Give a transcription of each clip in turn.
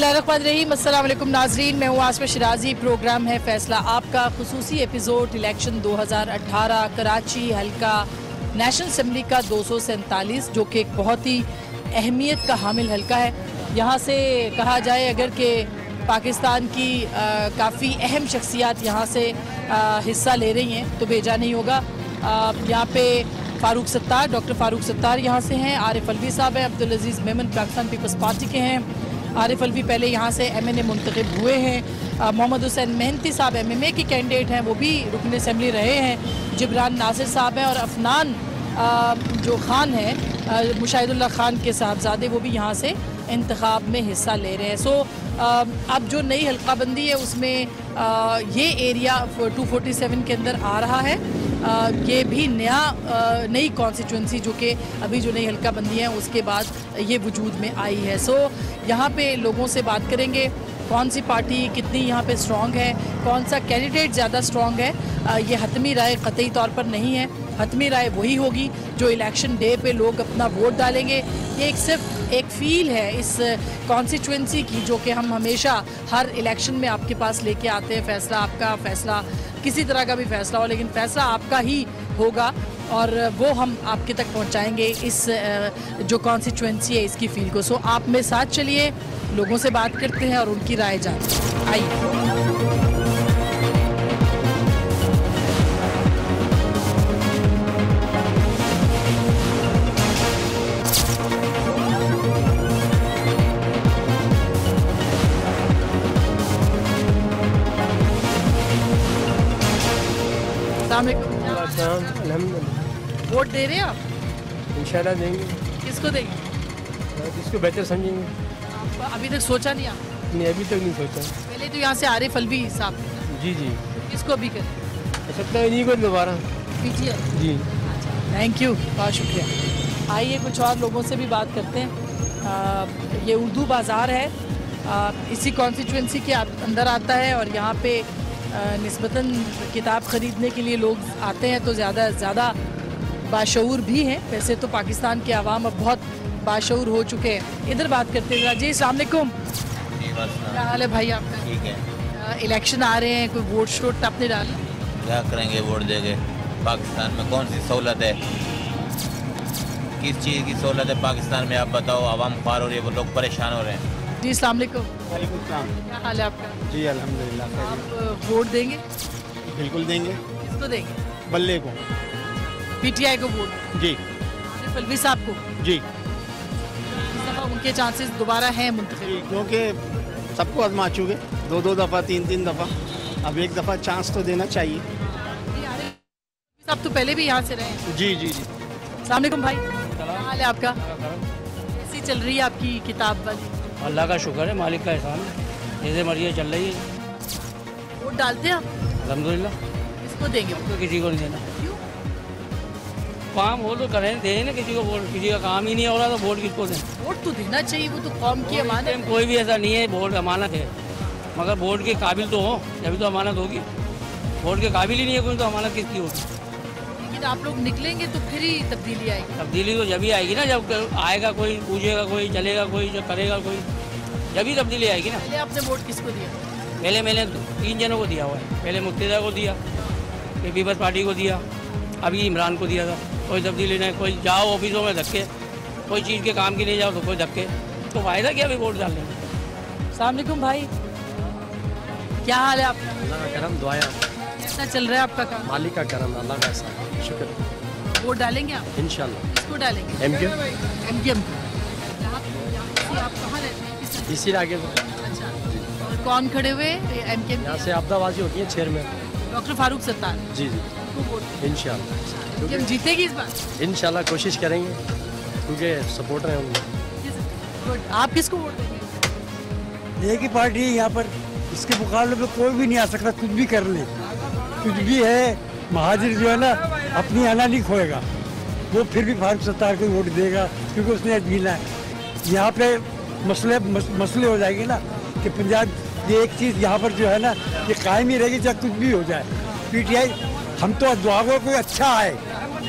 बिस्मिल्लाहिर्रहमानिर्रहीम। अस्सलाम वालेकुम नाज़रीन, मैं हूँ आसमा शिराजी। प्रोग्राम है फैसला आपका, खुसूसी एपिसोड इलेक्शन 2018 कराची हल्का नेशनल असम्बली का 247, जो कि एक बहुत ही अहमियत का हामिल हल्का है। यहाँ से कहा जाए अगर कि पाकिस्तान की काफ़ी अहम शख्सियात यहाँ से हिस्सा ले रही हैं तो बेजा नहीं होगा। यहाँ पे फ़ारूक सत्तार, डॉक्टर फ़ारूक सत्तार यहाँ से हैं, आरिफ अलवी साहब हैं, अब्दुल अजीज़ मेमन पाकिस्तान पीपल्स पार्टी के हैं। आरिफ अलवी पहले यहाँ से MNA मुंतखब हुए हैं। मोहम्मद हुसैन मेहनती साहब MMA की कैंडिडेट हैं, वो भी रुकन असम्बली रहे हैं। जिब्रान नासिर साहब हैं और अफनान जो खान है, मुशाहिदुल्लाह खान के साहबजादे, वो भी यहाँ से इंतखाब में हिस्सा ले रहे हैं। अब जो नई हल्काबंदी है उसमें ये एरिया 247 के अंदर आ रहा है। ये भी नई कॉन्स्टिट्यूंसी जो कि अभी जो नई हल्काबंदी है उसके बाद ये वजूद में आई है। यहाँ पे लोगों से बात करेंगे कौन सी पार्टी कितनी यहाँ पे स्ट्रॉन्ग है, कौन सा कैंडिडेट ज़्यादा स्ट्रॉन्ग है। ये हतमी राय क़तई तौर पर नहीं है। हतमी राय वही होगी जो इलेक्शन डे पे लोग अपना वोट डालेंगे। ये सिर्फ एक फ़ील है इस कॉन्स्टिट्यूंसी की जो कि हम हमेशा हर इलेक्शन में आपके पास लेके आते हैं। फ़ैसला आपका, फ़ैसला किसी तरह का भी फ़ैसला हो, लेकिन फ़ैसला आपका ही होगा और वो हम आपके तक पहुंचाएंगे इस जो कॉन्स्टिट्यूंसी है इसकी फ़ील को। आप मेरे साथ चलिए, लोगों से बात करते हैं और उनकी राय जानते हैं। आइए। वोट दे रहे हैं आप? इंशाल्लाह देंगे। किसको देंगे? जिसको बेहतर समझेंगे। अभी तक सोचा नहीं आप? नहीं, अभी तक नहीं सोचा। पहले तो यहाँ से आरिफ अलवी साहब। जी जी। किसको अभी करें? सकता है नहीं को दोबारा PTI जी। थैंक यू, बहुत शुक्रिया। आइए कुछ और लोगों से भी बात करते हैं। ये उर्दू बाज़ार है, इसी कॉन्स्टिट्यूंसी के अंदर आता है और यहाँ पे निस्बतन किताब ख़रीदने के लिए लोग आते हैं तो ज़्यादा बाशऊर भी हैं। वैसे तो पाकिस्तान के अवाम अब बहुत बाशऊर हो चुके हैं। इधर बात करते हैं जी। अस्सलाम वालेकुम। क्या हाल है भाई आपका? ठीक है। इलेक्शन आ रहे हैं, कोई वोट शोट आपने डाला? क्या करेंगे वोट देंगे? पाकिस्तान में कौन सी सहूलत है? किस चीज़ की सहूलत है पाकिस्तान में? आप बताओ। आवाम ख्वार हो रही है, वो लोग परेशान हो रहे हैं। जी अस्सलाम वालेकुम। वालेकुम सलाम। क्या हाल है आपका? जी अल्हम्दुलिल्लाह। आप वोट देंगे? बिल्कुल देंगे। किसको देंगे? बल्ले को। PTI को वोट? जी। आरिफ अलवी साहब को? जी। इस दफ़ा उनके चांसेस दोबारा हैं मुंतखब? क्योंकि सबको आजमा चुके, दो दफ़ा, तीन दफ़ा, अब एक दफ़ा चांस तो देना चाहिए। साहब तो पहले भी यहाँ से रहे हैं। जी जी जी। अस्सलाम वालेकुम भाई, क्या हाल है आपका? कैसी चल रही है आपकी किताब वाली? अल्लाह का शुक्र है, मालिक का एहसान है, जैसे मर्जी चल रही है। वोट डालते हैं आप? अल्हम्दुलिल्लाह। किसको देंगे? तो किसी को नहीं देना। क्यों? काम हो तो करें, दें ना किसी को वोट। किसी का काम ही नहीं हो रहा तो वोट किसको दें? वोट तो देना चाहिए, वो तो कौम की अमानत है। कोई भी ऐसा नहीं है, वोट अमानत है, मगर वोट के काबिल तो हो जब तो अमानत होगी। वोट के काबिल ही नहीं है कोई तो अमानत किसकी होगी? लेकिन आप लोग निकलेंगे तो फिर ही तब्दीली आएगी। तब्दीली तो जब ही आएगी ना, जब आएगा कोई, पूछेगा कोई, चलेगा कोई, जो करेगा कोई, जब ही तब्दीली आएगी ना। पहले आपने वोट किसको दिया? पहले मैंने 3 जनों को दिया हुआ है। पहले मुक्तिदा को दिया, फिर पीपल्स पार्टी को दिया, अभी इमरान को दिया था। कोई तब्दीली नहीं। कोई जाओ ऑफिसों में धक्के, कोई चीज़ के काम की नहीं जाओ तो कोई धक्के, तो फ़ायदा क्या अभी वोट डालने में? अस्सलाम वालेकुम भाई, क्या हाल है आपका? अल्लाह का करम, दुआएं। कैसा चल रहा है आपका काम? मालिक का करम, अल्लाह का एहसान, शुक्र। वोट डालेंगे आप? इंशाल्लाह। किसको डालेंगे? MKM। आप कहाँ रहते हैं? किस इसी आगे अच्छा, और कौन खड़े हुए MKM? यहाँ से आपदाबाजी होती है चेयरमैन। डॉक्टर फारूक सत्तार। जी जी। उनको वोट? इंशाल्लाह। MKM जीतेगी इस बार? इंशाल्लाह कोशिश करेंगे क्योंकि सपोर्टर हैं उनके। आप किसको वोट देंगे? एक ही पार्टी है यहाँ पर, इसके मुकाबले में कोई भी नहीं आ सकता। कुछ भी कर ले, कुछ भी है, महाजिर जो है ना अपनी आना नहीं खोएगा, वो फिर भी फारूक सत्तार को वोट देगा क्योंकि उसने जीना है। यहाँ पे मसले हो जाएंगे ना कि पंजाब, ये एक चीज़ यहाँ पर जो है ना ये कायम ही रहेगी चाहे कुछ भी हो जाए। PTI हम तो दुआ को कोई अच्छा आए,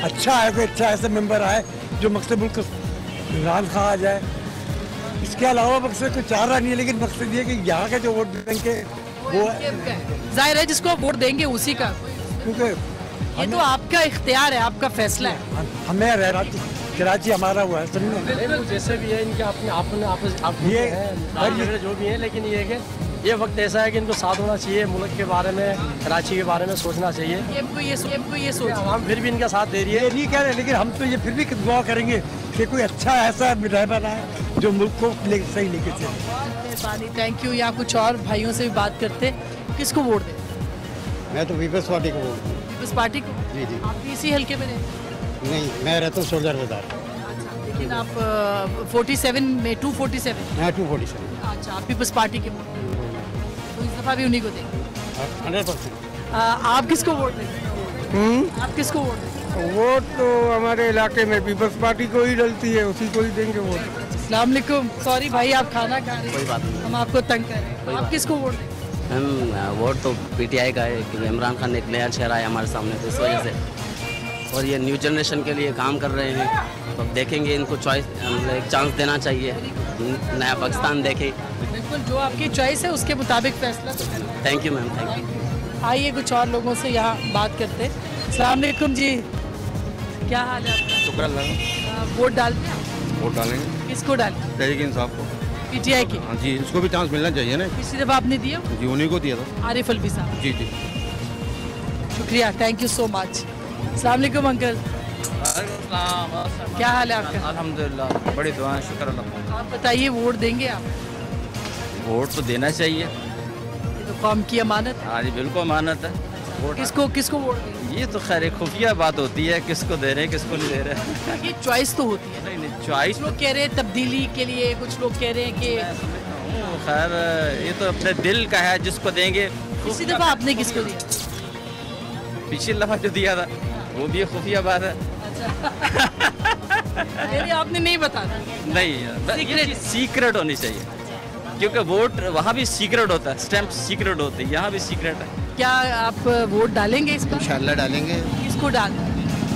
कोई अच्छा ऐसा मेंबर आए जो मकसद मुल्क इमरान खान आ जाए, इसके अलावा मकसद कुछ चाह रहा नहीं है, लेकिन मकसद ये कि यहाँ का जो वोट बैंक है वो जाहिर है जिसको आप वोट देंगे उसी का, क्योंकि ये तो आपका इख्तियार है, आपका फैसला है। हमें कराची हमारा हुआ है, समझे? जैसे भी है इनके अपने ये जो भी है, लेकिन ये है कि ये वक्त ऐसा है कि इनको साथ होना चाहिए, मुल्क के बारे में, कराची के बारे में सोचना चाहिए। ये सोच हम फिर भी इनका साथ दे रही है। ये नहीं कह रहे, लेकिन हम तो ये फिर भी दुआ करेंगे कि कोई अच्छा ऐसा रहबर आए जो मुल्क को सही लेके चले। Thank you. यहाँ कुछ और भाइयों से भी बात करते, किसको वोट दें? मैं तो पीपल्स पार्टी को वोट दूँ। पीपल्स पार्टी को? जी जी। आप भी इसी हल्के में रहते? नहीं, मैं रहता हूँ सोल्जर बाजार। लेकिन आप 47 में 247? हाँ, 247। अच्छा, आप पीपल्स पार्टी के वोट, तो इस दफा भी उन्हीं को देंगे? 100%। आप किसको वोट देंगे? आप किसको वोट देंगे? वोट तो हमारे इलाके में पीपल्स पार्टी को ही डलती है, उसी को ही देंगे वोट। अस्सलाम वालेकुम। सॉरी भाई, आप खाना खा रहे हैं, कोई बात नहीं, हम आपको तंग कर रहे हैं। आप किसको वोट देंगे? हम वोट तो पीटीआई का है कि इमरान खान एक नया चेहरा है हमारे सामने, तो इस वजह से, और ये न्यू जनरेशन के लिए काम कर रहे हैं, तो अब देखेंगे, इनको चॉइस एक चांस देना चाहिए, नया पाकिस्तान देखें। बिल्कुल, जो आपकी चॉइस है उसके मुताबिक फैसला। Thank you ma'am, thank you. आइए कुछ और लोगों से यहाँ बात करते हैं। अस्सलाम वालेकुम जी, क्या हाल है आपका? शुक्र अल्लाह। वोट डालते हैं? वोट डालेंगे किसको डालें? तहरीक इंसाफ को। पीटीआई की? हाँ जी, इसको भी चांस मिलना चाहिए ना। पिछली दफा आपने दिया? जी, उन्हीं को दिया था। आरिफ अलवी साहब। जी जी, शुक्रिया, थैंक यू सो मच। अस्सलाम वालेकुम अंकल, क्या हाल है आपका? अल्हम्दुलिल्लाह, बड़ी दुआ, शुक्र अल्लाह। आप बताइए, वोट देंगे आप? वोट तो देना चाहिए, ये तो कौम की अमानत है। हाँ जी, बिल्कुल अमानत है। वोट किसको वोट देंगे? ये तो खैर एक खुफिया बात होती है, किसको दे रहे हैं किसको नहीं दे रहे। ये चॉइस तो होती है। नहीं नहीं, चॉइस कुछ लोग कह रहे हैं तब्दीली के लिए, कुछ लोग कह रहे हैं कि खैर ये तो अपने दिल का है, जिसको देंगे। इसी दफा आपने किसको दिया? पिछली दफा जो दिया था वो भी एक खुफिया बात है। यानी आपने नहीं बताया? नहीं, सीक्रेट होनी चाहिए, क्योंकि वोट वहाँ भी सीक्रेट होता है, स्टैम्प सीक्रेट होती है, यहाँ भी सीक्रेट है। क्या आप वोट डालेंगे इस बार? इंशाल्लाह डालेंगे। किसको डालें?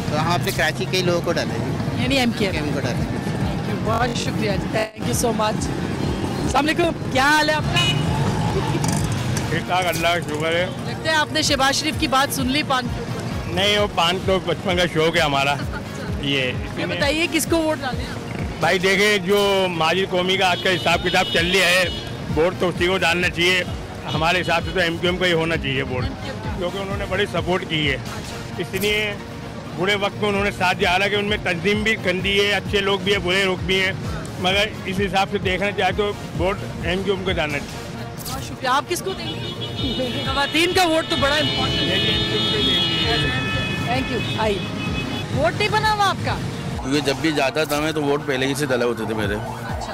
तो हम अपने कराची के लोगों को डालेंगे, यानी एमकेएम को डालेंगे। थैंक यू, बहुत शुक्रिया जी, थैंक यू सो मच। अस्सलाम वालेकुम, क्या हाल है आपका? ठीक ठाक, अल्लाह का शुक्र है। लगता है आपने शहबाज शरीफ की बात सुन ली पान के ऊपर। नहीं, वो पान तो बचपन का शौक है हमारा। ये बताइए किसको वोट डालें आप? भाई देखे, जो माजिद कौमी का आज का हिसाब किताब चल रहा है, वोट तो उसी को डालना चाहिए। हमारे हिसाब से तो एमक्यूएम का ही होना चाहिए वोट, क्योंकि उन्होंने बड़ी सपोर्ट की है, इसलिए बुरे वक्त में उन्होंने साथ दिया। हालांकि उनमें तंजीम भी गंदी है, अच्छे लोग भी है, बुरे लोग भी हैं, मगर इस हिसाब से देखना चाहे तो वोट एमक्यूएम को डालना चाहिए। बहुत शुक्रिया। आप किसको देंगे? खवातीन का वोट तो बड़ा इम्पोर्टेंट है। Thank you. आइए, वोट नहीं बना हुआ आपका? क्योंकि जब भी जाता था मैं तो वोट पहले ही से डले होते थे मेरे। अच्छा,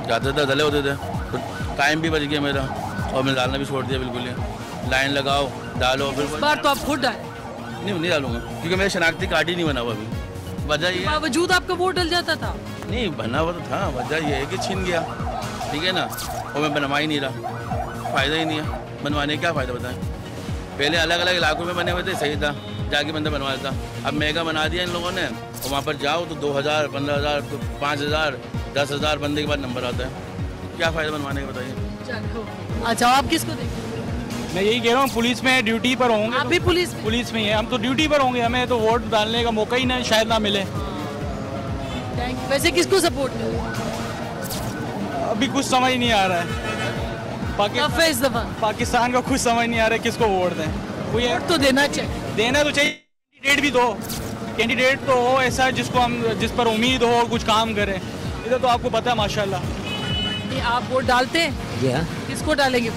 जाता था डले होते थे, तो टाइम भी बच गया मेरा, और मैं डालना भी छोड़ दिया बिल्कुल ही। लाइन लगाओ, डालो। इस बार तो आप खुद डालें? नहीं डालूंगा, क्योंकि मेरा शनाख्ती कार्ड ही नहीं बना हुआ अभी। वजह ये बावजूद आपका वोट डल जाता था? नहीं बना हुआ तो था, वजह ये है कि छिन गया, ठीक है ना, और मैं बनवा ही नहीं रहा, फ़ायदा ही नहीं है बनवाने, क्या फ़ायदा बताएं। पहले अलग अलग इलाकों में बने हुए थे, सही था, जाके बंदा बनवा लेता। अब मेगा बना दिया इन लोगों ने, और वहाँ पर जाओ तो 2000, 15,000, तो 5,000, 10,000 बंदे के बाद नंबर आता है, क्या फ़ायदा बनवाने का बताइए। अच्छा, आप किसको देंगे? मैं यही कह रहा हूँ, पुलिस में ड्यूटी पर होंगे। आप भी पुलिस में ही है, हम तो ड्यूटी पर होंगे, हमें तो वोट डालने का मौका ही शायद ना मिले। Thank you. वैसे किसको सपोर्ट करें? अभी कुछ समझ नहीं आ रहा है, इस दफा पाकिस्तान का कुछ समझ नहीं आ रहा है, किसको वोट दें। कोई वोट तो देना चाहिए। देना तो चाहिए, कैंडिडेट भी दो, कैंडिडेट तो हो ऐसा जिस पर उम्मीद हो और कुछ काम करे। इधर तो आपको पता है माशाल्लाह। आप वोट डालते हैं? किसको डालेंगे?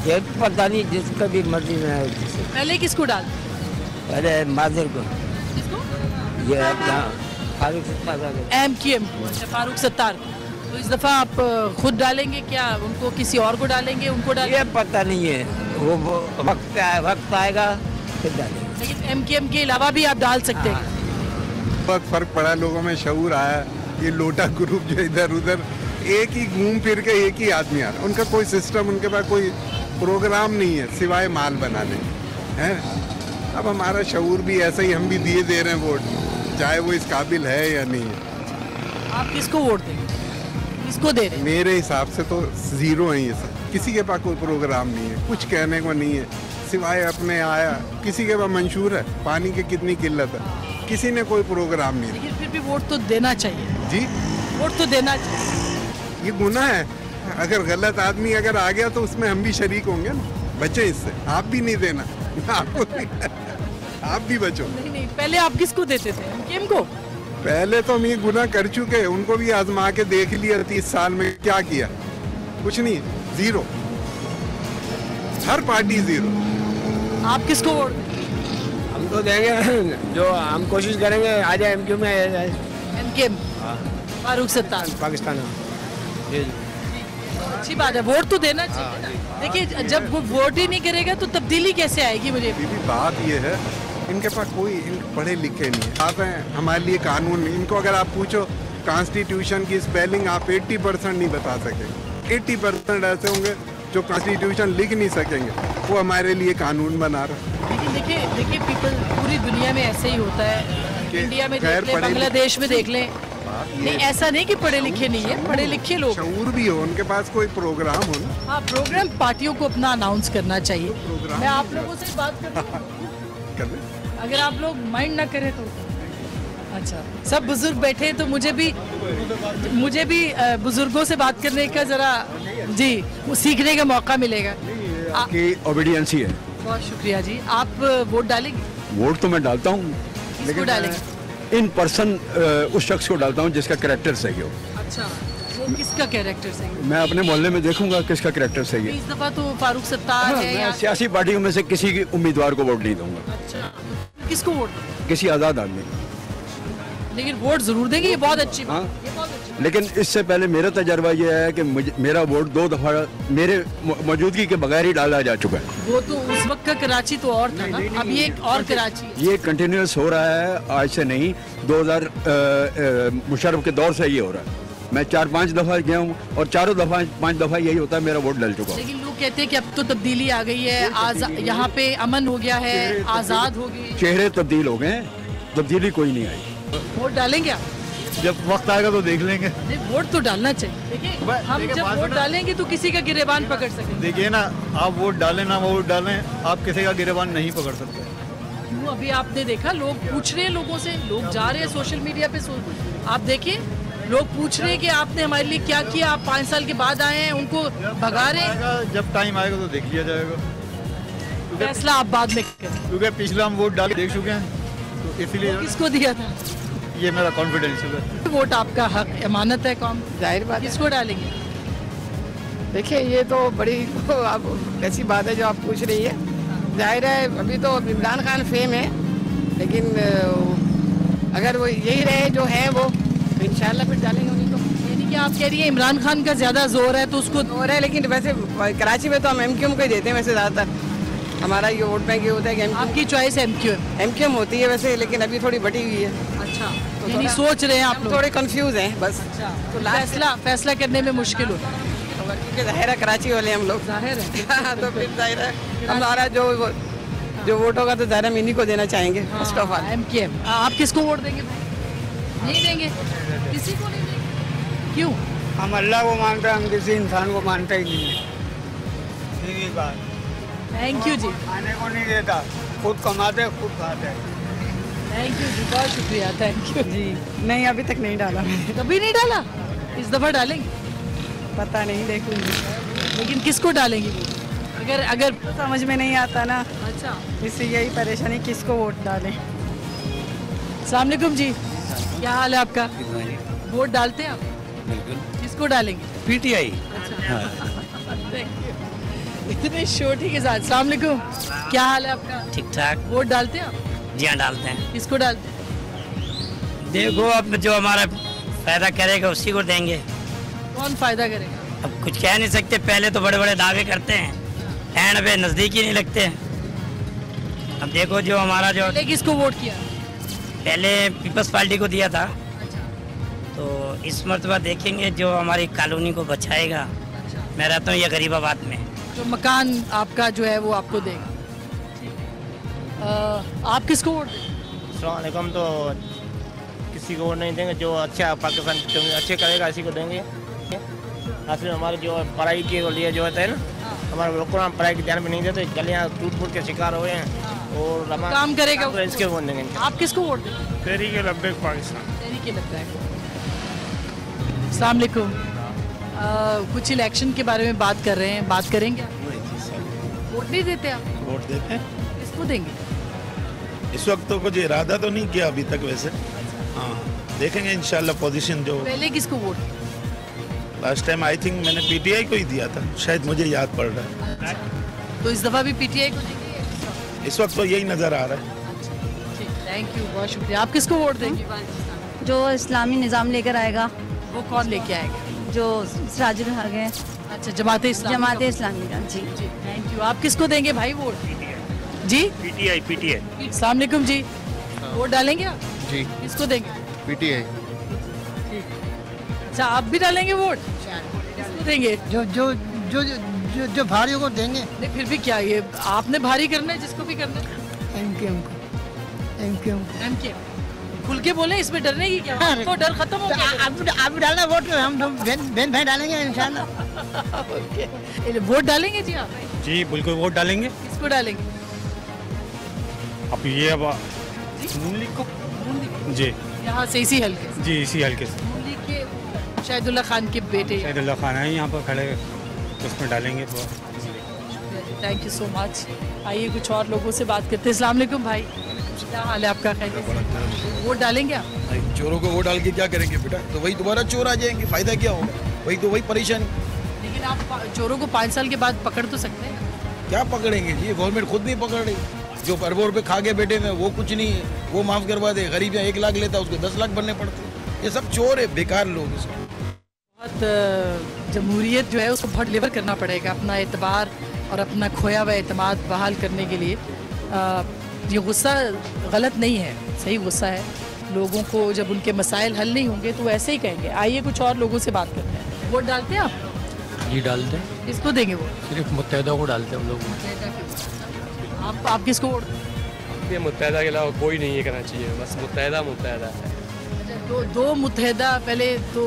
ये पता नहीं, जिसका भी मर्जी में है। पहले किसको डालते? पहले माजिर को। किसको? ये अपना फारूक सत्तार। एमक्यूएम को। अच्छा, फारूक सत्तार को। तो इस दफा आप खुद डालेंगे क्या, उनको किसी और को डालेंगे? उनको डालेंगे? ये पता नहीं है, वो वक्त आएगा फिर डालेंगे। लेकिन एमक्यूएम के अलावा भी आप डाल सकते हैं। बहुत फर्क पड़ा, लोगों में शऊर आया। ये लोटा ग्रुप जो इधर उधर एक ही घूम फिर के एक ही आदमी आ रहा, उनका कोई सिस्टम, उनके पास कोई प्रोग्राम नहीं है सिवाय माल बनाने हैं। अब हमारा शऊर भी ऐसा ही, हम भी दे रहे हैं वोट, चाहे वो इस काबिल है या नहीं है। आप किसको वोट देंगे? किसको दे रहे हैं? मेरे हिसाब से तो जीरो है ये सब। किसी के पास कोई प्रोग्राम नहीं है, कुछ कहने को नहीं है सिवाय अपने आया। किसी के पास मंशूर है, पानी की कितनी किल्लत है, किसी ने कोई प्रोग्राम नहीं। लेकिन फिर भी वोट तो देना चाहिए जी, वोट तो देना चाहिए। ये गुनाह है। अगर गलत आदमी अगर आ गया तो उसमें हम भी शरीक होंगे ना। बचे इससे, आप भी नहीं देना, आपको आप भी बचो। नहीं, पहले आप किसको देते थे? एमकेएम को? पहले तो हम ये गुनाह कर चुके हैं, उनको भी आजमा के देख लिया 30 साल में क्या किया। कुछ नहीं, जीरो, हर पार्टी जीरो। आप किसको वोट? हम तो देंगे, जो हम कोशिश करेंगे आ जाए एमक्यू में। एमकेएम, फारूक सत्तार, पाकिस्तान। अच्छी बात है, वोट तो देना चाहिए। देखिए, जब वो वोट ही नहीं करेगा तो तब्दीली कैसे आएगी? मुझे बात ये है, इनके पास कोई पढ़े लिखे नहीं है। आप हैं हमारे लिए कानून, इनको अगर आप पूछो कॉन्स्टिट्यूशन की स्पेलिंग, आप 80% नहीं बता सकेंगे। 80% ऐसे होंगे जो कॉन्स्टिट्यूशन लिख नहीं सकेंगे, वो हमारे लिए कानून बना रहे। लेकिन देखिए पीपल, पूरी दुनिया में ऐसे ही होता है। इंडिया में देख लें, बांग्लादेश में देख लें। नहीं, ऐसा नहीं कि पढ़े लिखे नहीं है, पढ़े लिखे लोग, शऊर भी हो, उनके पास कोई प्रोग्राम हो ना। हाँ, प्रोग्राम पार्टियों को अपना अनाउंस करना चाहिए। मैं आप लोगों से बात कर लूं? अगर आप लोग माइंड ना करें तो। अच्छा, सब बुजुर्ग बैठे तो मुझे भी बुजुर्गों से बात करने का जरा जी वो सीखने का मौका मिलेगा। आपकी ओबीडियंस ही है। बहुत शुक्रिया जी। आप वोट डालेंगे? वोट तो मैं डालता हूँ, लेकिन डालेंगे इन पर्सन उस शख्स को डालता हूँ जिसका कैरेक्टर सही हो। अच्छा, वो किसका कैरेक्टर सही है? मैं अपने मोहल्ले में देखूंगा किसका कैरेक्टर सही है। इस दफा तो फारूक सत्तार है। मैं सियासी पार्टियों में से किसी की उम्मीदवार को वोट नहीं दूंगा। अच्छा, किसको वोट? किसी आज़ाद आदमी। लेकिन वोट जरूर देंगे, ये बहुत अच्छी बात है। लेकिन इससे पहले मेरा तजर्बा ये है कि मेरा वोट 2 दफा मेरे मौजूदगी के बगैर ही डाला जा चुका है। वो तो उस वक्त का कराची तो और था ना, अब ये एक और कराची है। ये कंटिन्यूस हो रहा है, आज से नहीं, 2000 मुशर्रफ के दौर से ये हो रहा है। मैं 4-5 दफा गया हूँ और चारों दफा 5 दफा यही होता है, मेरा वोट डल चुका है। लेकिन लोग कहते हैं कि अब तो तब्दीली आ गई है, यहाँ पे अमन हो गया है, आजाद हो गई, चेहरे तब्दील हो गए, तब्दीली कोई नहीं आई। वोट डालेंगे आप? जब वक्त आएगा तो देख लेंगे। नहीं, वोट तो डालना चाहिए। देखिए, हम जब वोट डालेंगे तो किसी का गिरेबान पकड़ सकेंगे। देखिए ना, आप वोट डालें ना वोट डालें, आप किसी का गिरेबान नहीं पकड़ सकते। क्यों? अभी आपने देखा, लोग पूछ रहे हैं लोगों से, लोग जा रहे हैं सोशल मीडिया पे, आप देखिए लोग पूछ रहे हैं कि आपने हमारे लिए क्या किया, आप 5 साल के बाद आए हैं, उनको भगा रहे हैं। जब टाइम आएगा तो देख लिया जाएगा, फैसला आप बाद में करें। क्योंकि पिछला हम वोट डाल देख चुके हैं, तो इसलिए। किसको दिया था? ये मेरा कॉन्फिडेंस है। वोट आपका हक, अमानत है, कौन जाहिर बात है। किसको डालेंगे? देखिए, ये तो बड़ी ऐसी बात है जो आप पूछ रही है। जाहिर है अभी तो इमरान खान फेम है, लेकिन अगर वो यही रहे जो है वो, तो इंशाल्लाह फिर डालेंगे उन्हीं को। यानी कि आप कह रही है इमरान खान का ज्यादा जोर है तो उसको जोर है, लेकिन वैसे कराची में तो हम एमक्यूएम को ही देते हैं वैसे ज़्यादातर। हमारा ये वोट बैंक ये होता है कि आपकी चॉइस एमक्यूएम होती है वैसे, लेकिन अभी थोड़ी बटी हुई है। अच्छा, तो यानी सोच रहे हैं आप लोग? थोड़े कंफ्यूज हैं बस। अच्छा, तो फैसला करने में मुश्किल होता है क्योंकि जाहिर है कराची वाले हम लोग, जाहिर है। तो फिर जाहिर है हमारा जो वोट होगा तो जाहिर हम इन्हीं को देना चाहेंगे। First of all MQM. आप किसको वोट देंगे? नहीं देंगे, किसी को नहीं देंगे। क्यों? हम अल्लाह को मानते हैं, हम किसी इंसान को मानते ही नहीं है। सीधी बात। थैंक यू जी। खाने को नहीं देता, खुद कमाते खुद खाते। थैंक यू जी, बहुत शुक्रिया, थैंक यू जी। नहीं, अभी तक नहीं डाला मैंने। कभी नहीं डाला? इस दफा डालेंगे? पता नहीं, देखूंगी। लेकिन किसको डालेंगे? अगर समझ में नहीं आता ना। अच्छा, इससे यही परेशानी, किसको वोट डालें। अस्सलाम वालेकुम जी, क्या हाल है आपका? वोट डालते हैं आप? बिल्कुल। किसको डालेंगे? पीटीआई। अच्छा, इतने छोटी के साथ। अस्सलाम वालेकुम, क्या हाल है आपका? ठीक ठाक। वोट डालते हैं आप? जी हाँ, डालते हैं। किसको डालते हैं? देखो, अब जो हमारा फायदा करेगा उसी को देंगे। कौन फायदा करेगा? अब कुछ कह नहीं सकते, पहले तो बड़े बड़े दावे करते हैं, एंड पे नजदीक ही नहीं लगते। अब देखो जो हमारा जो पहले किसको वोट किया? पहले पीपल्स पार्टी को दिया था। तो इस मरतबा देखेंगे जो हमारी कॉलोनी को बचाएगा। मैं रहता हूँ ये गरीबाबाद में, जो मकान आपका जो है वो आपको देगा। आप किसको वोट देंगे? अस्सलाम वालेकुम। तो किसी को वोट नहीं देंगे, जो अच्छा पाकिस्तान अच्छे करेगा इसी को देंगे। असल में हमारे जो पढ़ाई के लिए जो होता है ना, हमारे लोग को हम पढ़ाई के ध्यान में नहीं देते, गलियाँ टूट फूट के शिकार हुए हैं। और काम करेगा तो इसके वोट देंगे। आप किसको वोट देंगे? तहरीक लब्बैक पाकिस्तान। तहरीक लब्बैक। अस्सलाम वालेकुम। कुछ इलेक्शन के बारे में बात कर रहे हैं, बात करेंगे आप? वोट नहीं देते आप? वोट देते हैं। किसको देंगे? इस वक्त तो कुछ इरादा तो नहीं किया अभी तक वैसे। हाँ, देखेंगे इंशाल्लाह पोजीशन जो। पहले किसको vote? Last time I think मैंने पीटीआई को ही दिया था, शायद मुझे याद पड़ रहा है। तो इस दफा भी पीटीआई को देंगे? इस वक्त तो यही नजर आ रहा है। थैंक यू, बहुत शुक्रिया। आप किसको वोट देंगे? जो इस्लामी निज़ाम लेकर आएगा। वो कौन लेके आएगा? जो सिराजुल हक है। अच्छा, जमात इस्लामी का। जी जी, थैंक यू। आप किसको देंगे भाई वोट? जी, पीटीआई। अस्सलाम वालेकुम जी, वोट डालेंगे आप? जी। किसको देंगे? पीटीआई। अच्छा, आप भी डालेंगे वोट? किसको देंगे? जो जो जो जो जो भारियों को देंगे। नहीं, फिर भी क्या ये आपने भारी करना है, जिसको भी करना है? एमकेएम को। खुल के बोले, इसमें डरने की क्या? तो डर खत्म हो गया। आप डालना वोट, हम बहन भाई डालेंगे इंशाल्लाह। वोट डालेंगे जी आप? जी बिल्कुल वोट डालेंगे। किसको डालेंगे? अब ये अब नून लीग को। जी, यहाँ से इसी हल्के से? जी इसी हल्के से। नून लीग के शाहिदुल्लाह खान के बेटे। शाहिदुल्लाह खान है यहाँ पर खड़े, उसमें डालेंगे तो। Thank you so much. आइए कुछ और लोगों से बात करते हैं। अस्सलाम वालेकुम भाई, क्या हाल है आपका? वोट डालेंगे आप? चोरों को वोट डाल के क्या करेंगे बेटा? तो वही दोबारा चोर आ जाएंगे, फायदा क्या होगा? वही परेशानी। लेकिन आप चोरों को 5 साल के बाद पकड़ तो सकते हैं? क्या पकड़ेंगे जी, गवर्नमेंट खुद नहीं पकड़ रही। जो अरबों रुपए खा के बैठे हैं वो कुछ नहीं है, वो माफ करवा दे। गरीब यहाँ 1 लाख लेता है, उसको 10 लाख भरने पड़ते। ये सब चोर है, बेकार लोग। बहुत जमहूरियत जो है उसको बहुत डिलीवर करना पड़ेगा, अपना एतबार और अपना खोया हुआ एतमाद बहाल करने के लिए। ये गुस्सा गलत नहीं है, सही गुस्सा है। लोगों को जब उनके मसाइल हल नहीं होंगे तो ऐसे ही कहेंगे। आइए कुछ और लोगों से बात करते हैं। वोट डालते हैं आप? जी डालते हैं। किसको देंगे वोट? सिर्फ मुत्तहिदा को डालते हैं हम लोग। आप किसको वोट? ये मुत्तहिदा के अलावा कोई नहीं है करना चाहिए, बस मुत्तहिदा है। दो मुत्तहिदा पहले तो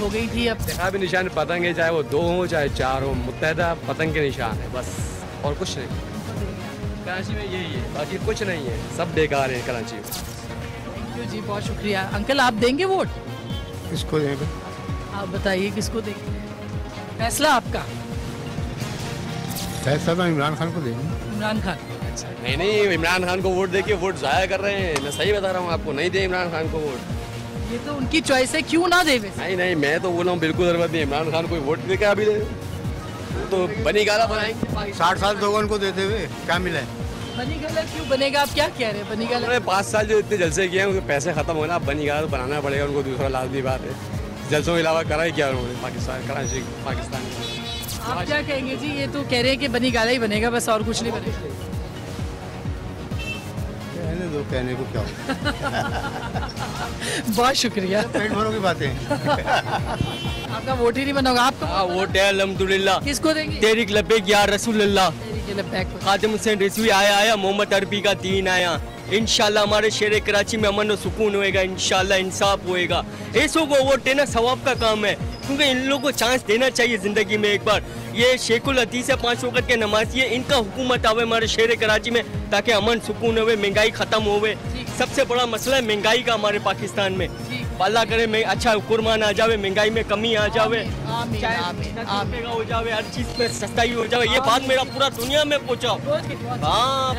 हो गई थी, अब देखा भी निशान पतंग है, चाहे वो 2 हो चाहे 4 हो, मुत्तहिदा पतंग के निशान है बस, और कुछ नहीं। कराची में यही है, बाकी कुछ नहीं है, सब बेकार है कराची में। थैंक यू जी, बहुत शुक्रिया। अंकल आप देंगे वोट? किसको देंगे? आप बताइए किसको देंगे? फैसला आपका। फैसला तो इमरान खान को देंगे। इमरान खान? नहीं, इमरान खान को वोट देके वोट ज़ाया कर रहे हैं। मैं सही बता रहा हूँ आपको, नहीं दे इमरान खान को वोट। ये तो उनकी चॉइस है, क्यों ना दे? नहीं, मैं तो बोल रहा हूँ बिल्कुल जरूरत नहीं। इमरान खान को वोट देके अभी दे, वो तो बनी गाला बनाएंगे। 60 साल लोगों को देते हुए क्या मिला है? बनी गाला क्यों बनेगा? आप क्या कह रहे हैं? बनी गाला 5 साल जो इतने जलसे किए हैं उनके पैसे खत्म होना, अब बनी गाला तो बनाना पड़ेगा उनको। दूसरा लाजमी बात है, जलसों के अलावा करा ही क्या उन्होंने पाकिस्तान, कराची पाकिस्तान। आप क्या कहेंगे जी? ये तो कह रहे हैं कि बनी गाला ही बनेगा बस, और कुछ नहीं बनेगा। कहने को क्या बहुत शुक्रिया। पेट भरों की बातें। आपका वोट ही नहीं बना होगा। आपका वोट है अल्हम्दुलिल्लाह। किसको देंगे? तहरीक लब्बैक या रसूलुल्लाह। खादिम हुसैन रिजवी आया, मोहम्मद अरबी का दीन आया। इंशाल्लाह हमारे शहर कराची में अमन और सुकून होएगा, इंशाल्लाह इंसाफ होएगा। ऐसों को वोट देना सवाब का काम है, क्योंकि इन लोगों को चांस देना चाहिए ज़िंदगी में एक बार। ये शेखुल हदीस है, 5 वक्त के नमाजी है, इनका हुकूमत आवे हमारे शहर कराची में, ताकि अमन सुकून होवे, महंगाई ख़त्म होवे। सबसे बड़ा मसला है महंगाई का हमारे पाकिस्तान में। अल्लाह करे में अच्छा कुरबान आ जावे, महंगाई में कमी आ जावे, हो जावे, हर चीज़ में सस्ताई हो जावे। ये बात मेरा पूरा दुनिया में पहुँचाओ। हाँ,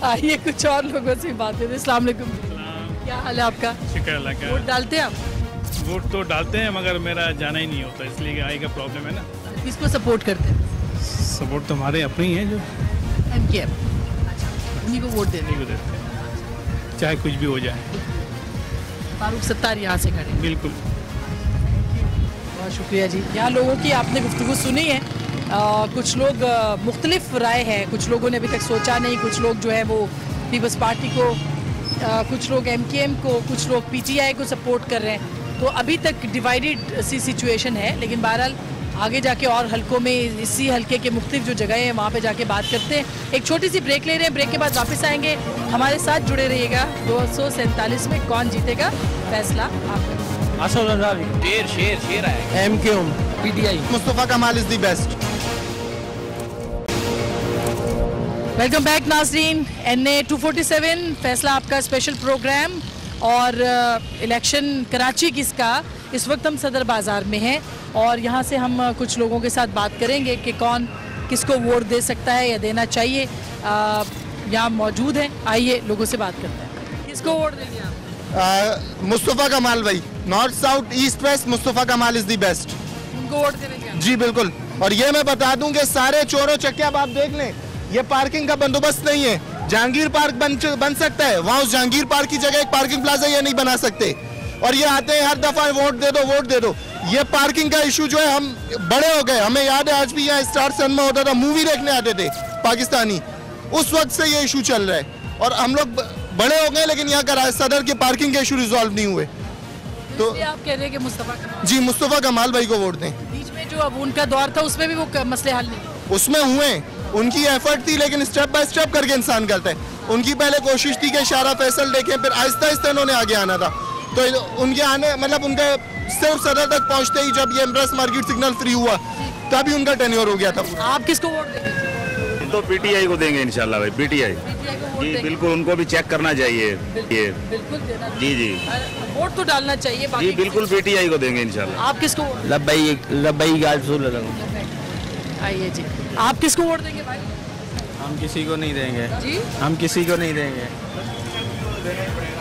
आइए कुछ और लोगों से बात करते हैं। अस्सलाम वालेकुम, क्या हाल है आपका? शुक्र अल्लाह का। वोट डालते हैं आप? वोट तो डालते हैं मगर मेरा जाना ही नहीं होता, इसलिए आई का प्रॉब्लम है ना। किसको सपोर्ट करते हैं? सपोर्ट तो हमारे अपने ही है जो एमकेएम। अच्छा, उन्हीं को वोट देते हैं, चाहे कुछ भी हो जाए। फारूक सत्तार यहाँ से खड़े। बिल्कुल, बहुत शुक्रिया जी। यहाँ लोगों की आपने गुफ्तगू सुनी है। कुछ लोग मुख्तलिफ राय है, कुछ लोगों ने अभी तक सोचा नहीं, कुछ लोग जो है वो पीपल्स पार्टी को, कुछ लोग एमकेएम को, कुछ लोग पीटीआई को सपोर्ट कर रहे हैं। तो अभी तक डिवाइडेड सी सिचुएशन है, लेकिन बहरहाल आगे जाके और हलकों में, इसी हलके के मुख्तलिफ जो जगह हैं वहाँ पे जाके बात करते हैं। एक छोटी सी ब्रेक ले रहे हैं, ब्रेक के बाद वापस आएंगे। हमारे साथ जुड़े रहिएगा। 247 में कौन जीतेगा, फैसला आपका। असद रजावी शेर शेर शेर आएगा। MKM PTI मुस्तफा कमाल is the best. Welcome back नाजरीन, NA 247 फैसला आपका स्पेशल प्रोग्राम और इलेक्शन कराची किसका। इस वक्त हम सदर बाज़ार में हैं और यहाँ से हम कुछ लोगों के साथ बात करेंगे कि कौन किसको वोट दे सकता है या देना चाहिए। यहाँ मौजूद हैं, आइए लोगों से बात करते हैं। किसको वोट देंगे आप? मुस्तफा कमाल भाई, north south east west Mustafa कमाल इज द बेस्ट। उनको वोट देंगे जी बिल्कुल। और ये मैं बता दूं कि सारे चोरों चक्के अब आप देख लें, ये पार्किंग का बंदोबस्त नहीं है। जहांगीर पार्क बन सकता है, वहाँ उस जहांगीर पार्क की जगह एक पार्किंग प्लाजा ये नहीं बना सकते। और ये आते हैं हर दफा वोट दे दो वोट दे दो। ये पार्किंग का इशू जो है, हम बड़े हो गए, हमें याद है आज भी यहाँ स्टार सिनेमा होता था, मूवी देखने आते थे पाकिस्तानी, उस वक्त से ये इशू चल रहा है और हम लोग बड़े हो गए, लेकिन यहाँ का सदर के पार्किंग के इशू रिजॉल्व नहीं हुए। तो आप कह रहे हैं कि मुस्तफा कमाल? जी मुस्तफा कमाल भाई को वोट दें। बीच में जो अब उनका दौर था उसमें भी वो मसले हल नहीं, उसमें हुए, उनकी एफर्ट थी, लेकिन स्टेप बाय स्टेप करके इंसान करता है। उनकी पहले कोशिश थी कि शारा फैसल देखें, फिर आहिस्ता आहिस्ता इन्होंने आगे आना था। तो उनके आने मतलब उनके सिर्फ सदर तक पहुंचते ही जब ये इम्प्रेस मार्केट सिग्नल फ्री हुआ तभी उनका टेन्योर हो गया था। आप किसको वोट देंगे? तो PTI को देंगे इंशाल्लाह भाई, PTI जी बिल्कुल, उनको भी चेक करना चाहिए ये। बिल्कुल जी जी वोट तो डालना चाहिए जी बिल्कुल, PTI को देंगे इंशाल्लाह। आप किसको वोट? लब्बई गाल। आइए जी, आप किसको वोट देंगे भाई? हम किसी को नहीं देंगे जी, हम किसी को नहीं देंगे।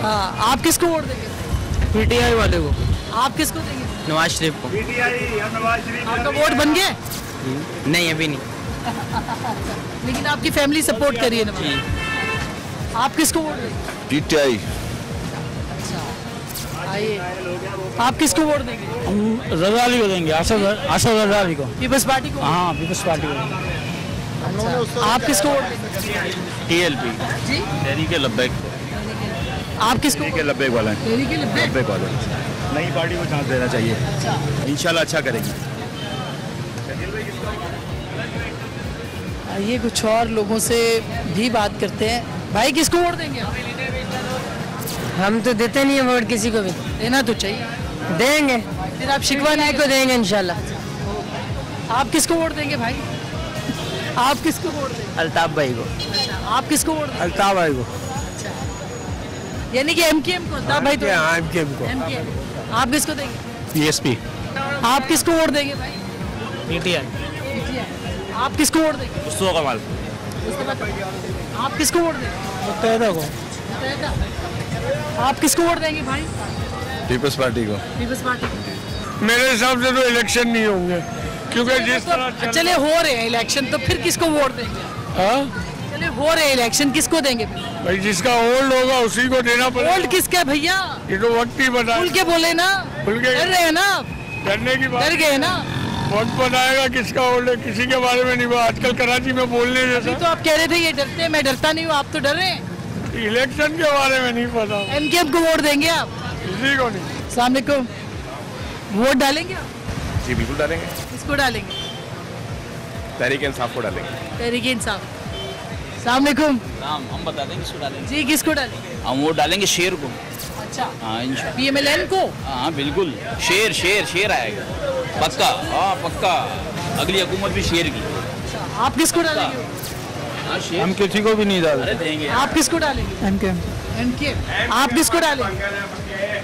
हाँ, आप किसको वोट देंगे? PTI वाले को। आप किसको देंगे? नवाज शरीफ को। आपका वोट बन गया? नहीं अभी नहीं। लेकिन आपकी फैमिली सपोर्ट करिए ना। आप किसको वोट देंगे? PTI। आइए, आप किसको वोट देंगे? हम रजावी को देंगे, असद रजावी को। पीपल्स पार्टी को? हाँ पीपल्स पार्टी को। आप किसको वोट देंगे? TLP जी, तहरीक लब्बैक। आप किसको? तहरीक लब्बैक वाला है, तहरीक लब्बैक वाला। नई पार्टी को चांस देना चाहिए, इंशाल्लाह अच्छा करेंगे। आइए कुछ और लोगों से भी बात करते हैं। भाई किसको वोट देंगे आप? हम तो देते नहीं है वोट किसी को भी। देना तो चाहिए, देंगे। फिर आप शिकवा PTI को देंगे इंशाल्लाह। आप किसको वोट देंगे भाई? आप किसको वोट देंगे? अल्ताफ भाई को। अच्छा, आप किसको वोट देंगे? अल्ताफ भाई को। यानी कि MKM को? अल्ताफ भाई तो MKM को। MKM। आप किसको देंगे? PSP। आप किसको वोट देंगे भाई? PTI। आप किसको वोट देंगे? मुस्तफा कमाल। आप किसको वोट देंगे? मुत्तहिदा को। आप किसको वोट देंगे भाई? पीपल्स पार्टी को। पीपल्स पार्टी को। मेरे हिसाब से तो इलेक्शन नहीं होंगे, क्योंकि जिस तरह चले हो रहे हैं इलेक्शन, तो फिर किसको वोट देंगे? चले हो रहे हैं इलेक्शन, किसको देंगे फिर? भाई जिसका ओल्ड होगा उसी को देना पड़ेगा। ओल्ड किसका है भैया? ये तो वक्त ही बता। खुल के बोले ना, खुल के डर रहे हैं ना, डरने की बात, डर गए ना। वक्त बताएगा किसका ओल्ड है, किसी के बारे में नहीं बात। आजकल कराची में बोलने जैसा। तो आप कह रहे थे ये डरते हैं, मैं डरता नहीं हूँ, आप तो डर रहे हैं। इलेक्शन के बारे में नहीं पता। MKM को वोट देंगे आप? किसी को नहीं। अस्सलाम वालेकुम, वोट डालेंगे आप? जी बिल्कुल डालेंगे। किसको डालेंगे? तहरीक इंसाफ को डालेंगे। तहरीक इंसाफ। अस्सलाम वालेकुम। हम बता दें किसको डालेंगे। जी, किसको डालेंगे? हम वोट डालेंगे शेर को। अच्छा, हाँ इंशाल्लाह। PMLN को? हाँ बिल्कुल, शेर शेर शेर आएगा पक्का। हाँ पक्का, अगली हुकूमत भी शेर की। आप किसको डालेंगे? हम किसी को भी नहीं डालते। देंगे। आप किसको डालेंगे? MKM। आप किसको डालेंगे?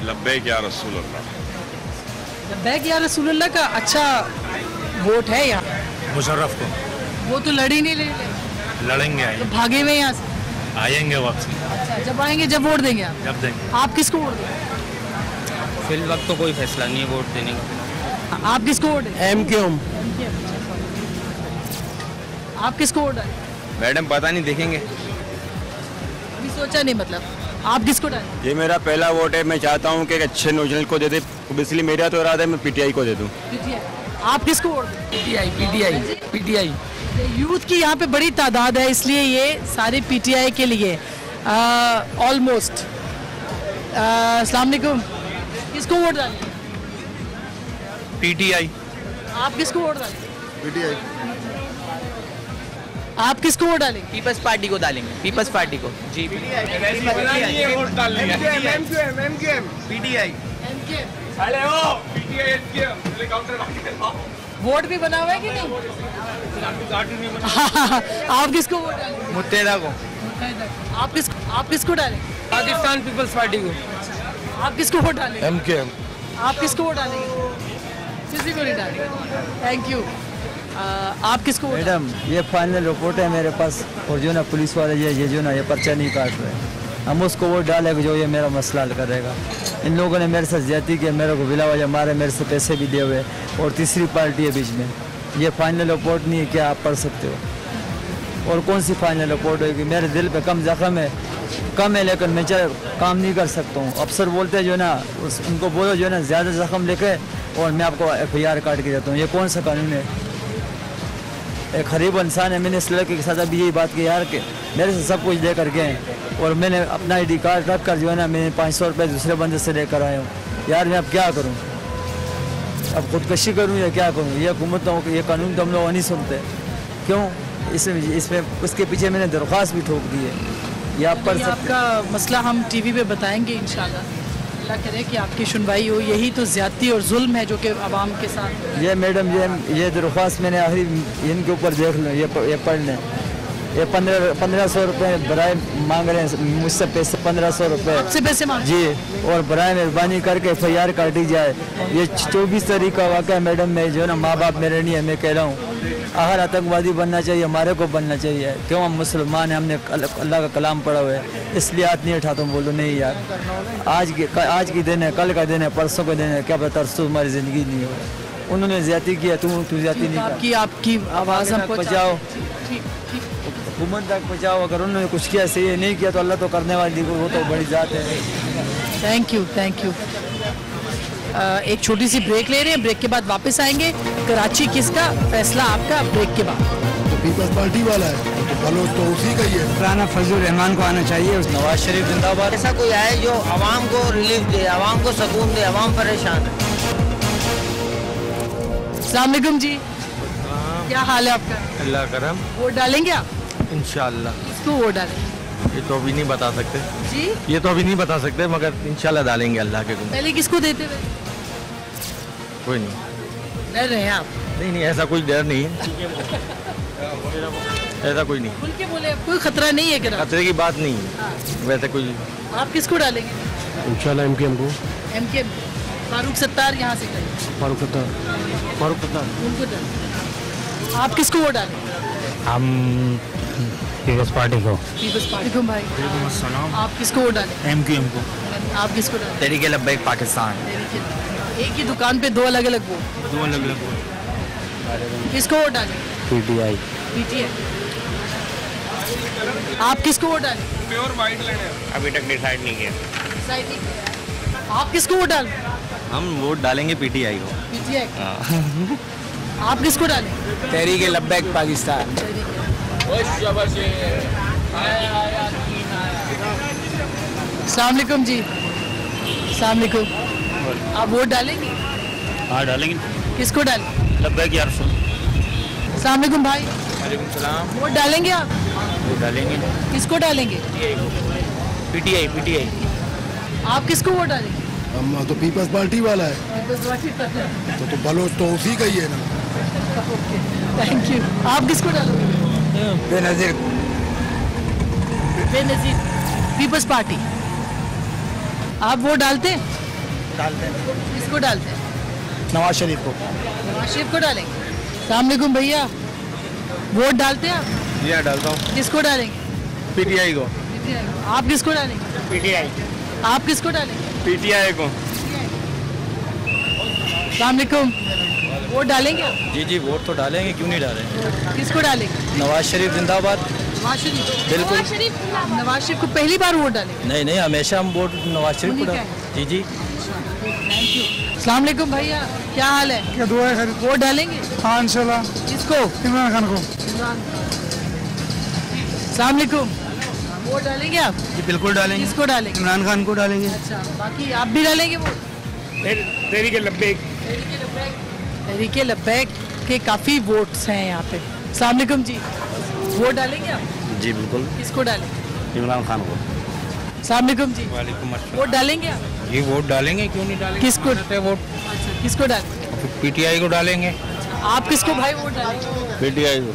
लब्बैक या रसूल अल्लाह। लब्बैक या रसूल अल्लाह का अच्छा वोट है यहाँ। मुशर्रफ को। वो तो लड़ी नहीं ले लड़ेंगे, तो भागे हुए यहाँ से। आएंगे वक्त। अच्छा, जब आएंगे जब वोट देंगे आप? जब देंगे। आप किसको वोट देंगे? फिल वक्त तो कोई फैसला नहीं है वोट देने का। आप किसको वोट देंगे? MKM। आप किसको वोट डालेंगे? मैडम पता नहीं, देखेंगे। अभी सोचा नहीं, मतलब आप किसको डालेंगे? ये मेरा पहला वोट है, मैं चाहता हूँ कि एक अच्छे नौजवान को दे दे, इसलिए मेरा तो इरादा है मैं PTI को दे दूँ। आप किसको वोट देंगे? PTI। यूथ की यहाँ पे बड़ी तादाद है, इसलिए ये सारे PTI के लिए ऑलमोस्ट। अस्सलाम वालेकुम, किसको वोट डालेंगे? PTI। आप किसको वोट डालेंगे? PTI। आप किसको वोट डालेंगे? पीपल्स पार्टी को डालेंगे। पीपल्स पार्टी को जी। वोट डालेंगे। MKM। PTI। वोट भी बना हुआ है कि नहीं? आप किसको वोट डालेंगे? मुत्तेदा को। आप किसको डालेंगे? पाकिस्तान पीपल्स पार्टी को। आप किसको वोट डालेंगे? MKM। आप किसको वोट डालेंगे? किसी को नहीं डालेंगे। Thank you. आप किसको वोट मैडम ये फाइनल रिपोर्ट है मेरे पास, और जो ना पुलिस वाले ये जो ना ये पर्चा नहीं काट रहे, हम उसको वोट डालेंगे जो ये मेरा मसला हल करेगा। इन लोगों ने मेरे साथ ज्यादती किया, मेरे को बिला वजह मारे, मेरे से पैसे भी दिए हुए, और तीसरी पार्टी है बीच में। ये फाइनल रिपोर्ट नहीं है, क्या आप पढ़ सकते हो? और कौन सी फाइनल रिपोर्ट होगी? मेरे दिल पे कम है लेकिन मैं काम नहीं कर सकता हूँ। अफसर बोलते हैं जो ना उनको बोलो जो ना ज़्यादा जख्म लेके और मैं आपको FIR काट के देता हूँ। ये कौन सा कानून है? एक गरीब इंसान है, मैंने इस लड़के के साथ अभी यही बात की यार कि मेरे से सब कुछ लेकर गए हैं, और मैंने अपना ID कार्ड रख कर जो है ना मैंने 500 रुपये दूसरे बंदे से लेकर आया हूँ। यार मैं अब क्या करूँ? अब खुदकशी करूँ या क्या करूँ? ये हुकूमत ये कानून तो हम लोग नहीं सुनते, क्यों? इसमें उसके पीछे मैंने दरख्वास्त भी ठोक दी है। ये आप पर आपका मसला हम TV पे बताएंगे इंशाल्लाह। अल्लाह करे कि आपकी सुनवाई हो। यही तो ज्यादती और जुल्म है जो कि आवाम के साथ। ये मैडम ये दरख्वास्त मैंने आखिरी इनके ऊपर देख लो, ये पढ़ लें। ये 1500 रुपये बराए मांग रहे हैं मुझसे, पैसे 1500 रुपये आपसे पैसे मांग जी, और बराए मेहरबानी करके FIR काटी जाए। ये 24 तारीख का वाक़ा है मैडम। मैं जो है ना माँ बाप मेरे नहीं है, मैं कह रहा हूँ आखिर आतंकवादी बनना चाहिए, हमारे को बनना चाहिए। क्यों? हम मुसलमान हैं, हमने अल्लाह का कलाम पढ़ा हुआ है, इसलिए हाथ नहीं उठाता हूँ। बोलो नहीं यार, आज की दिन है, कल का दिन है, परसों का दिन है, क्या पता तरसों हमारी ज़िंदगी नहीं हो। उन्होंने ज्यादती किया, तू ज्यादती नहीं की। आपकी आवाज़ हम पहुँचाओ, हुकूमत तक पहुँचाओ। अगर उन्होंने कुछ किया सही नहीं किया तो अल्लाह तो करने वाली, वो तो बड़ी ज़ात है। Thank you. एक छोटी सी ब्रेक ले रहे हैं, ब्रेक के बाद वापस आएंगे। कराची किसका, फैसला आपका, ब्रेक के बाद। तो पीपल्स पार्टी वाला है तो बलोच तो उसी का ही है। राना फजलुर रहमान को आना चाहिए। नवाज शरीफ जिंदाबाद। ऐसा कोई आए जो आवाम को रिलीफ दे, आवाम को सुकून दे, आवाम परेशान है। अस्सलाम वालेकुम जी, क्या हाल है आपका? अल्लाह करम। वोट डालेंगे आप? इंशाल्लाह। किसको वोट डालेंगे? ये तो अभी नहीं बता सकते जी, ये तो अभी नहीं बता सकते, मगर इंशाल्लाह डालेंगे अल्लाह के गुण। पहले किसको देते हुए? कोई नहीं। डर रहे हैं आप? नहीं, ऐसा कोई डर नहीं है, ऐसा कोई नहीं। खुल के बोले, कोई खतरा नहीं है? खतरे की बात नहीं है, वैसे कोई। आप किसको डालेंगे? इंशाल्लाह MKM को। MKM फारूक सत्तार यहाँ से करें। फारूक सत्तार उनको डालें। आप किसको वोट डालेंगे? हम पीपल्स पार्टी को। पीपल्स पार्टी को। भाई आप किसको वोट डालें? MKM को। आप किसको डालें? तहरीक लब्बैक पाकिस्तान। एक ही दुकान पे दो अलग अलग वोट। किसको वोट डालें? PTI। आप किसको वोट डालें? अभी तक डिसाइड नहीं किया। आप किसको वोट डालें? हम वोट डालेंगे PTI को। PTI। आप किसको डालें? तहरीक लब्बैक पाकिस्तान। अस्सलाम वालेकुम जी। अस्सलाम वालेकुम। आप वोट डालेंगे? हाँ डालेंगे। किसको डालें? लब्बैक या रसूल। अस्सलाम वालेकुम भाई। वालेकुम सलाम। वोट डालेंगे आप? वोट डालेंगे। किसको डालेंगे? PTI। आप किसको वोट डालेंगे? हम तो पीपल्स पार्टी वाला है तो बलोच तो उसी का ही है ना। Thank you. आप किसको डालोगे? बेनजीर। Peoples party. आप वोट डालते हैं? डालते हैं। किसको डालते हैं? नवाज शरीफ को। नवाज शरीफ को डालेंगे। अस्सलाम वालेकुम भैया, वोट डालते हैं आप? जी हाँ डालता हूँ। किसको डालेंगे? PTI को। आप किसको डालेंगे? PTI। आप किसको डालेंगे? PTI को। अस्सलाम वालेकुम। वोट डालेंगे आप? जी वोट तो डालेंगे, क्यों नहीं डालेंगे। किसको डालेंगे? नवाज शरीफ जिंदाबाद। नवाज शरीफ। बिल्कुल। नवाज शरीफ को पहली बार वोट डालेंगे? नहीं, हमेशा हम वोट नवाज शरीफ को डालेंगे। जी। Thank you. अस्सलाम वालेकुम भैया, क्या हाल है? क्या दुआ है? वोट डालेंगे? हाँ इंशाल्लाह। किसको? इमरान खान को। अस्सलाम वालेकुम। वोट डालेंगे आप? जी बिल्कुल डालेंगे। किसको डालेंगे? इमरान खान को डालेंगे। अच्छा, बाकी आप भी डालेंगे वोट? तहरीक लब्बैक। तहरीक लब्बैक के काफ़ी वोट्स हैं यहाँ पे। अस्सलाम वालेकुम जी, वोट डालेंगे आप? जी बिल्कुल। किसको डालेंगे? इमरान खान को। अस्सलाम वालेकुम जी। वालेकुम अस्सलाम। वोट डालेंगे आप? जी वोट डालेंगे, क्यों नहीं डालेंगे? किसको वोट? अच्छा, किसको डालेंगे? पीटीआई को डालेंगे। आप किसको भाई वोट डालेंगे? पीटीआई को।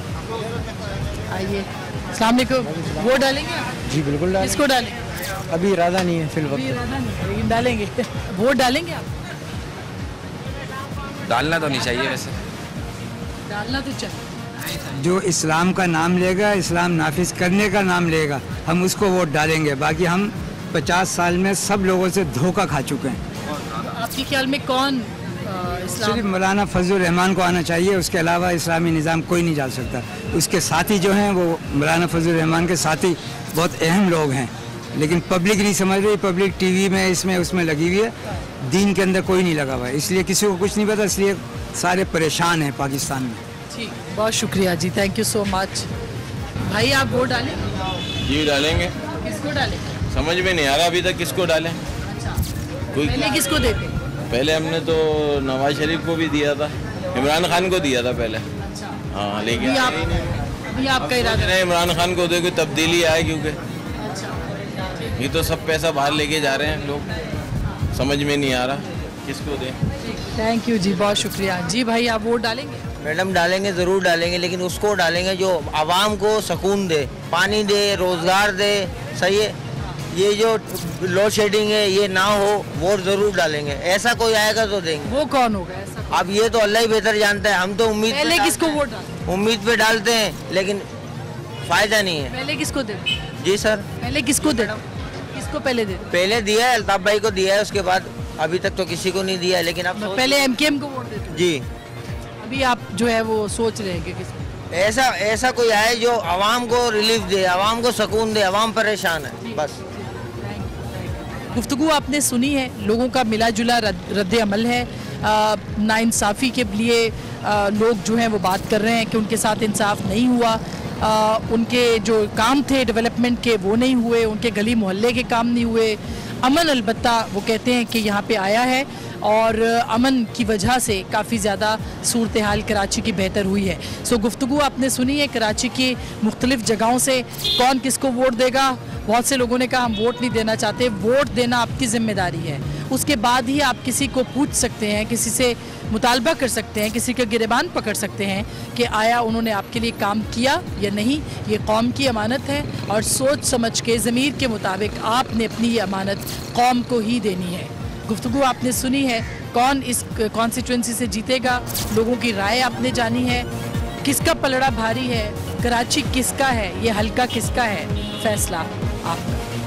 आइए, अस्सलाम वालेकुम। वोट डालेंगे आप? जी बिल्कुल डालेंगे। किसको डालेंगे? अभी इरादा नहीं है फिल अभी इरादा नहीं है, लेकिन डालेंगे। वोट डालेंगे आप? डालना तो नहीं चाहिए वैसे। डालना तो चाहिए। जो इस्लाम का नाम लेगा, इस्लाम नाफिज करने का नाम लेगा, हम उसको वोट डालेंगे। बाकी हम 50 साल में सब लोगों से धोखा खा चुके हैं। आपके ख्याल में कौन इस्लाम? सिर्फ मौलाना फजल रहमान को आना चाहिए, उसके अलावा इस्लामी निज़ाम कोई नहीं जा सकता। उसके साथी जो हैं वो मौलाना फजल रहमान के साथी बहुत अहम लोग हैं, लेकिन पब्लिक नहीं समझ रही। पब्लिक टीवी में इसमें उसमें लगी हुई है, दीन के अंदर कोई नहीं लगा हुआ है, इसलिए किसी को कुछ नहीं पता, इसलिए सारे परेशान हैं पाकिस्तान में। ठीक, बहुत शुक्रिया जी, थैंक यू सो मच। भाई आप वोट डालेंगे? जी डालेंगे। किसको डालेंगे? समझ में नहीं आ रहा अभी तक किसको डालें। अच्छा, कोई पहले किसको देते? पहले हमने तो नवाज शरीफ को भी दिया था, इमरान खान को दिया था पहले। अच्छा। हाँ लेकिन अभी आपका इरादा है इमरान खान को दे, कोई तब्दीली आए, क्योंकि ये तो सब पैसा बाहर लेके जा रहे हैं लोग, समझ में नहीं आ रहा किसको दें। थैंक यू जी, बहुत शुक्रिया जी। भाई आप वोट डालेंगे? मैडम डालेंगे, ज़रूर डालेंगे, लेकिन उसको डालेंगे जो आवाम को सुकून दे, पानी दे, रोज़गार दे। सही है, ये जो लोड शेडिंग है ये ना हो, वोट ज़रूर डालेंगे। ऐसा कोई आएगा तो देंगे। वो कौन होगा ऐसा? अब ये तो अल्लाह ही बेहतर जानता है, हम तो उम्मीद पहले किसको वोट डालते? उम्मीद पे डालते हैं, लेकिन फ़ायदा नहीं है। पहले किसको दे? जी सर, पहले किसको दे? किसको पहले दे? पहले दिया है, अल्ताफ भाई को दिया है, उसके बाद अभी तक तो किसी को नहीं दिया है, लेकिन अब पहले एमकेएम को वोट देते? जी। अभी आप जो है वो सोच रहे हैं कि किसको? ऐसा कोई आए जो आवाम को रिलीफ दे, आवाम को सुकून दे, आवाम परेशान है बस। गुफ्तगू आपने सुनी है, लोगों का मिला जुला रद्द अमल है। नाइंसाफ़ी के लिए लोग जो हैं वो बात कर रहे हैं कि उनके साथ इंसाफ नहीं हुआ, उनके जो काम थे डेवलपमेंट के वो नहीं हुए, उनके गली मोहल्ले के काम नहीं हुए। अमन अलबत्ता वो कहते हैं कि यहाँ पे आया है और अमन की वजह से काफ़ी ज़्यादा सूरत हाल कराची की बेहतर हुई है। सो गुफ्तगू आपने सुनी है कराची की मुख्तलिफ़ जगहों से, कौन किसको वोट देगा। बहुत से लोगों ने कहा हम वोट नहीं देना चाहते। वोट देना आपकी ज़िम्मेदारी है, उसके बाद ही आप किसी को पूछ सकते हैं, किसी से मुतालबा कर सकते हैं, किसी का गिरबान पकड़ सकते हैं कि आया उन्होंने आपके लिए काम किया या नहीं। ये कौम की अमानत है और सोच समझ के ज़मीर के मुताबिक आपने अपनी ये अमानत कौम को ही देनी है। गुफ्तगू आपने सुनी है, कौन इस कॉन्स्टिट्यूंसी से जीतेगा, लोगों की राय आपने जानी है, किसका पलड़ा भारी है, कराची किसका है, ये हल्का किसका है, फैसला आपका।